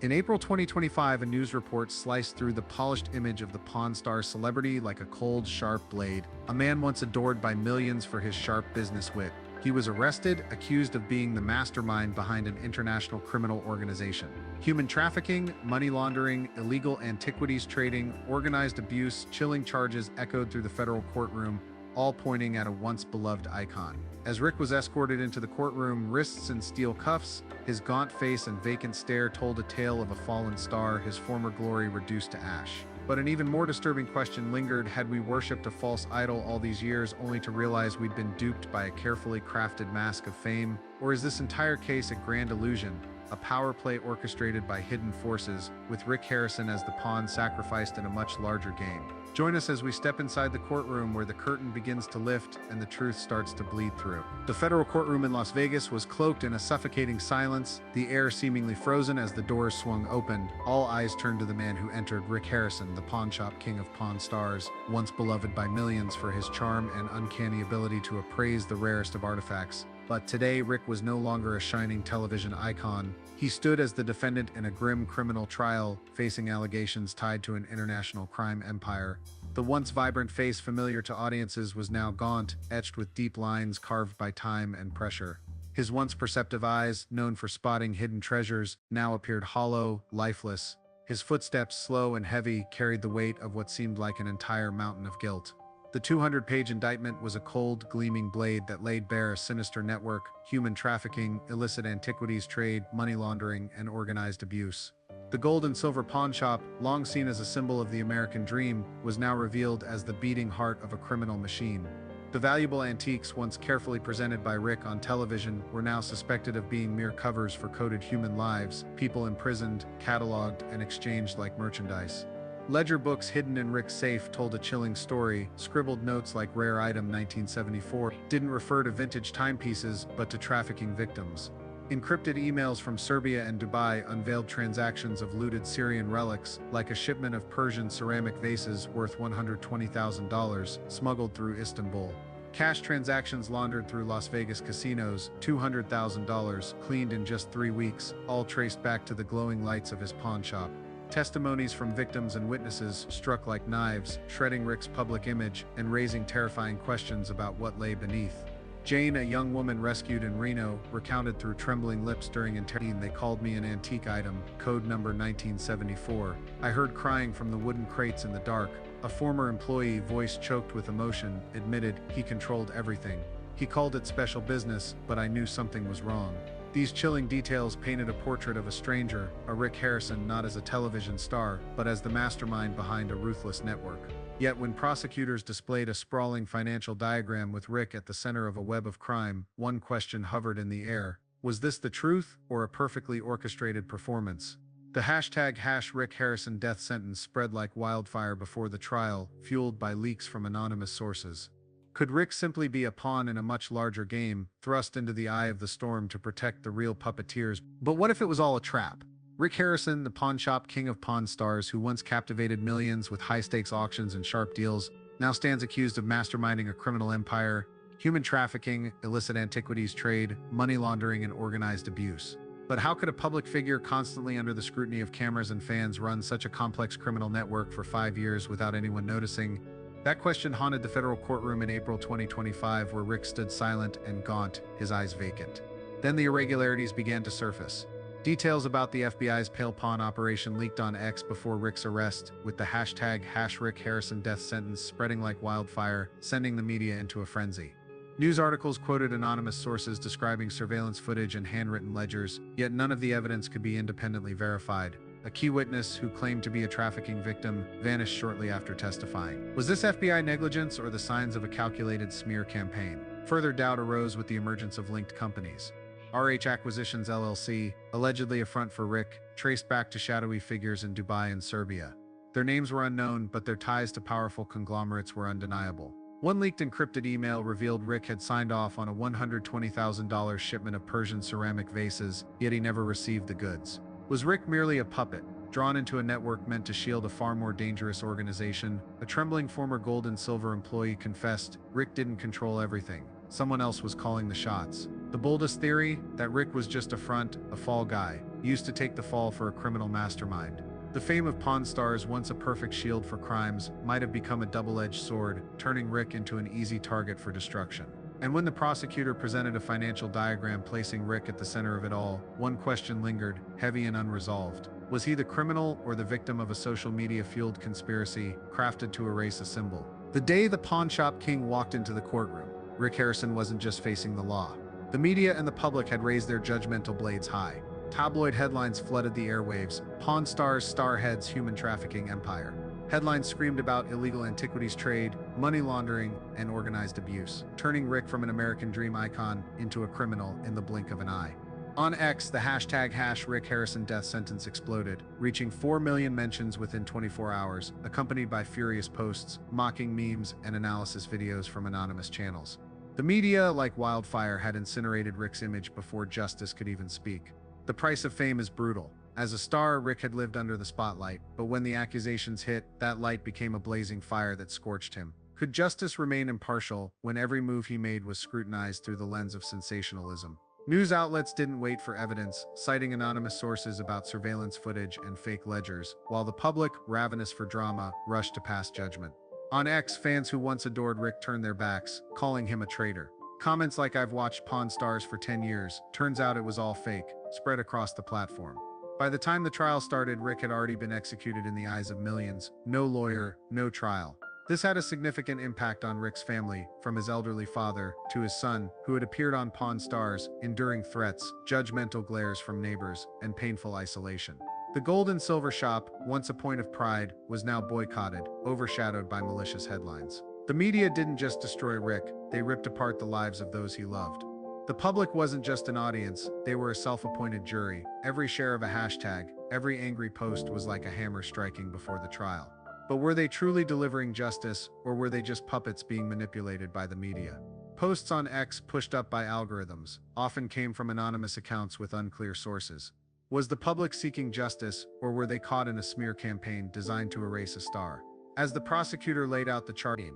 In April 2025, a news report sliced through the polished image of the Pawn Star celebrity like a cold, sharp blade, a man once adored by millions for his sharp business wit. He was arrested, accused of being the mastermind behind an international criminal organization. Human trafficking, money laundering, illegal antiquities trading, organized abuse, chilling charges echoed through the federal courtroom, all pointing at a once-beloved icon. As Rick was escorted into the courtroom, wrists in steel cuffs, his gaunt face and vacant stare told a tale of a fallen star, his former glory reduced to ash. But an even more disturbing question lingered: had we worshipped a false idol all these years only to realize we'd been duped by a carefully crafted mask of fame? Or is this entire case a grand illusion, a power play orchestrated by hidden forces, with Rick Harrison as the pawn sacrificed in a much larger game? Join us as we step inside the courtroom where the curtain begins to lift and the truth starts to bleed through. The federal courtroom in Las Vegas was cloaked in a suffocating silence, the air seemingly frozen as the doors swung open. All eyes turned to the man who entered, Rick Harrison, the pawnshop king of Pawn Stars, once beloved by millions for his charm and uncanny ability to appraise the rarest of artifacts. But today, Rick was no longer a shining television icon. He stood as the defendant in a grim criminal trial, facing allegations tied to an international crime empire. The once vibrant face familiar to audiences was now gaunt, etched with deep lines carved by time and pressure. His once perceptive eyes, known for spotting hidden treasures, now appeared hollow, lifeless. His footsteps, slow and heavy, carried the weight of what seemed like an entire mountain of guilt. The 200-page indictment was a cold, gleaming blade that laid bare a sinister network: human trafficking, illicit antiquities trade, money laundering, and organized abuse. The gold and silver pawn shop, long seen as a symbol of the American dream, was now revealed as the beating heart of a criminal machine. The valuable antiques once carefully presented by Rick on television were now suspected of being mere covers for coded human lives, people imprisoned, cataloged, and exchanged like merchandise. Ledger books hidden in Rick's safe told a chilling story. Scribbled notes like "Rare Item 1974" didn't refer to vintage timepieces, but to trafficking victims. Encrypted emails from Serbia and Dubai unveiled transactions of looted Syrian relics, like a shipment of Persian ceramic vases worth $120,000 smuggled through Istanbul. Cash transactions laundered through Las Vegas casinos, $200,000 cleaned in just 3 weeks, all traced back to the glowing lights of his pawn shop. Testimonies from victims and witnesses struck like knives, shredding Rick's public image and raising terrifying questions about what lay beneath. Jane, a young woman rescued in Reno, recounted through trembling lips during interrogation: "They called me an antique item, code number 1974. I heard crying from the wooden crates in the dark." A former employee, voice choked with emotion, admitted he controlled everything. "He called it special business, but I knew something was wrong." These chilling details painted a portrait of a stranger, a Rick Harrison not as a television star, but as the mastermind behind a ruthless network. Yet when prosecutors displayed a sprawling financial diagram with Rick at the center of a web of crime, one question hovered in the air: was this the truth, or a perfectly orchestrated performance? The hashtag #Rick Harrison death sentence spread like wildfire before the trial, fueled by leaks from anonymous sources. Could Rick simply be a pawn in a much larger game, thrust into the eye of the storm to protect the real puppeteers? But what if it was all a trap? Rick Harrison, the pawnshop king of Pawn Stars, who once captivated millions with high-stakes auctions and sharp deals, now stands accused of masterminding a criminal empire, human trafficking, illicit antiquities trade, money laundering, and organized abuse. But how could a public figure constantly under the scrutiny of cameras and fans run such a complex criminal network for 5 years without anyone noticing? That question haunted the federal courtroom in April 2025, where Rick stood silent and gaunt, his eyes vacant. Then the irregularities began to surface. Details about the FBI's Pale Pawn operation leaked on X before Rick's arrest, with the hashtag #Rick Harrison death sentence spreading like wildfire, sending the media into a frenzy. News articles quoted anonymous sources describing surveillance footage and handwritten ledgers, yet none of the evidence could be independently verified. A key witness, who claimed to be a trafficking victim, vanished shortly after testifying. Was this FBI negligence or the signs of a calculated smear campaign? Further doubt arose with the emergence of linked companies. RH Acquisitions LLC, allegedly a front for Rick, traced back to shadowy figures in Dubai and Serbia. Their names were unknown, but their ties to powerful conglomerates were undeniable. One leaked encrypted email revealed Rick had signed off on a $120,000 shipment of Persian ceramic vases, yet he never received the goods. Was Rick merely a puppet, drawn into a network meant to shield a far more dangerous organization? A trembling former gold and silver employee confessed, Rick didn't control everything. Someone else was calling the shots. The boldest theory? That Rick was just a front, a fall guy, used to take the fall for a criminal mastermind. The fame of Pawn Stars, once a perfect shield for crimes, might have become a double-edged sword, turning Rick into an easy target for destruction. And when the prosecutor presented a financial diagram placing Rick at the center of it all, one question lingered, heavy and unresolved. Was he the criminal or the victim of a social media-fueled conspiracy crafted to erase a symbol? The day the pawn shop king walked into the courtroom, Rick Harrison wasn't just facing the law. The media and the public had raised their judgmental blades high. Tabloid headlines flooded the airwaves. Pawn Stars starhead's human trafficking empire. Headlines screamed about illegal antiquities trade, money laundering, and organized abuse, turning Rick from an American dream icon into a criminal in the blink of an eye. On X, the hashtag #RickHarrison death sentence exploded, reaching 4 million mentions within 24 hours, accompanied by furious posts, mocking memes, and analysis videos from anonymous channels. The media, like wildfire, had incinerated Rick's image before justice could even speak. The price of fame is brutal. As a star, Rick had lived under the spotlight, but when the accusations hit, that light became a blazing fire that scorched him. Could justice remain impartial when every move he made was scrutinized through the lens of sensationalism? News outlets didn't wait for evidence, citing anonymous sources about surveillance footage and fake ledgers, while the public, ravenous for drama, rushed to pass judgment. On X, fans who once adored Rick turned their backs, calling him a traitor. Comments like "I've watched Pawn Stars for 10 years, turns out it was all fake," spread across the platform. By the time the trial started, Rick had already been executed in the eyes of millions. No lawyer, no trial. This had a significant impact on Rick's family, from his elderly father to his son, who had appeared on Pawn Stars, enduring threats, judgmental glares from neighbors, and painful isolation. The gold and silver shop, once a point of pride, was now boycotted, overshadowed by malicious headlines. The media didn't just destroy Rick, they ripped apart the lives of those he loved. The public wasn't just an audience, they were a self-appointed jury. Every share of a hashtag, every angry post was like a hammer striking before the trial. But were they truly delivering justice, or were they just puppets being manipulated by the media? Posts on X, pushed up by algorithms, often came from anonymous accounts with unclear sources. Was the public seeking justice, or were they caught in a smear campaign designed to erase a star? As the prosecutor laid out the charge,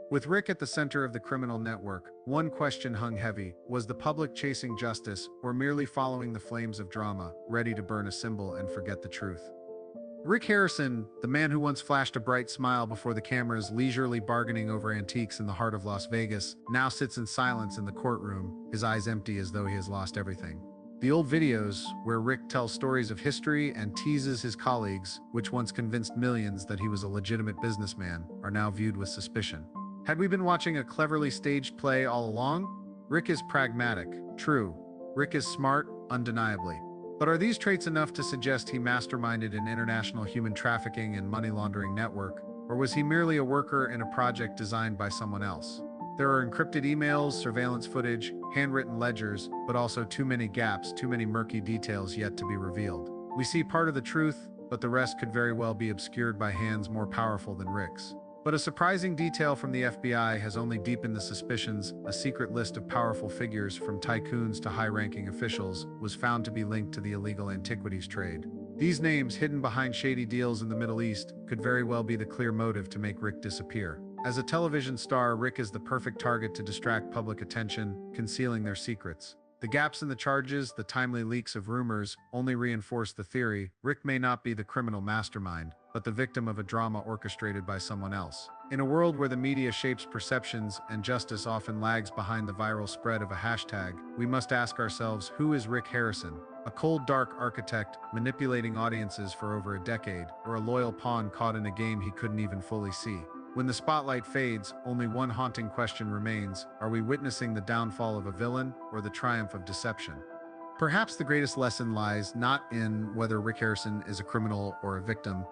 with Rick at the center of the criminal network, one question hung heavy: was the public chasing justice, or merely following the flames of drama, ready to burn a symbol and forget the truth? Rick Harrison, the man who once flashed a bright smile before the cameras, leisurely bargaining over antiques in the heart of Las Vegas, now sits in silence in the courtroom, his eyes empty as though he has lost everything. The old videos, where Rick tells stories of history and teases his colleagues, which once convinced millions that he was a legitimate businessman, are now viewed with suspicion. Had we been watching a cleverly staged play all along? Rick is pragmatic, true. Rick is smart, undeniably. But are these traits enough to suggest he masterminded an international human trafficking and money laundering network, or was he merely a worker in a project designed by someone else? There are encrypted emails, surveillance footage, handwritten ledgers, but also too many gaps, too many murky details yet to be revealed. We see part of the truth, but the rest could very well be obscured by hands more powerful than Rick's. But a surprising detail from the FBI has only deepened the suspicions. A secret list of powerful figures, from tycoons to high-ranking officials, was found to be linked to the illegal antiquities trade. These names, hidden behind shady deals in the Middle East, could very well be the clear motive to make Rick disappear. As a television star, Rick is the perfect target to distract public attention, concealing their secrets. The gaps in the charges, the timely leaks of rumors, only reinforce the theory: Rick may not be the criminal mastermind, but the victim of a drama orchestrated by someone else. In a world where the media shapes perceptions and justice often lags behind the viral spread of a hashtag, we must ask ourselves, who is Rick Harrison? A cold, dark architect manipulating audiences for over a decade, or a loyal pawn caught in a game he couldn't even fully see? When the spotlight fades, only one haunting question remains: are we witnessing the downfall of a villain or the triumph of deception? Perhaps the greatest lesson lies not in whether Rick Harrison is a criminal or a victim,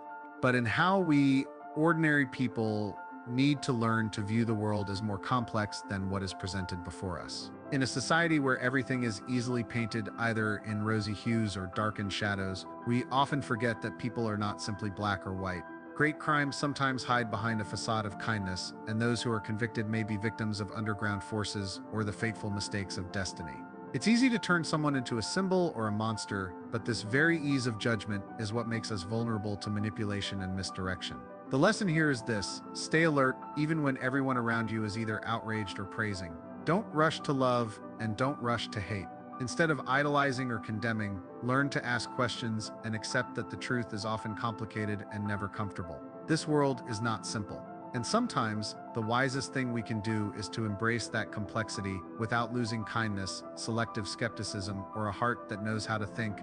but in how we, ordinary people, need to learn to view the world as more complex than what is presented before us. In a society where everything is easily painted either in rosy hues or darkened shadows, we often forget that people are not simply black or white. Great crimes sometimes hide behind a facade of kindness, and those who are convicted may be victims of underground forces or the fateful mistakes of destiny. It's easy to turn someone into a symbol or a monster, but this very ease of judgment is what makes us vulnerable to manipulation and misdirection. The lesson here is this: stay alert, even when everyone around you is either outraged or praising. Don't rush to love, and don't rush to hate. Instead of idolizing or condemning, learn to ask questions and accept that the truth is often complicated and never comfortable. This world is not simple. And sometimes, the wisest thing we can do is to embrace that complexity without losing kindness, selective skepticism, or a heart that knows how to think.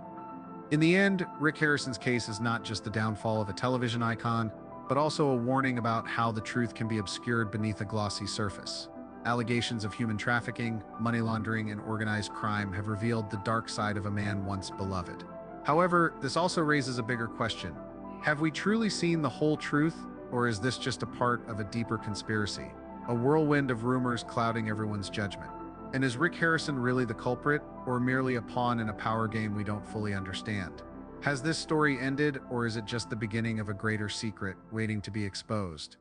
In the end, Rick Harrison's case is not just the downfall of a television icon, but also a warning about how the truth can be obscured beneath a glossy surface. Allegations of human trafficking, money laundering, and organized crime have revealed the dark side of a man once beloved. However, this also raises a bigger question. Have we truly seen the whole truth, or is this just a part of a deeper conspiracy? A whirlwind of rumors clouding everyone's judgment. And is Rick Harrison really the culprit, or merely a pawn in a power game we don't fully understand? Has this story ended, or is it just the beginning of a greater secret waiting to be exposed?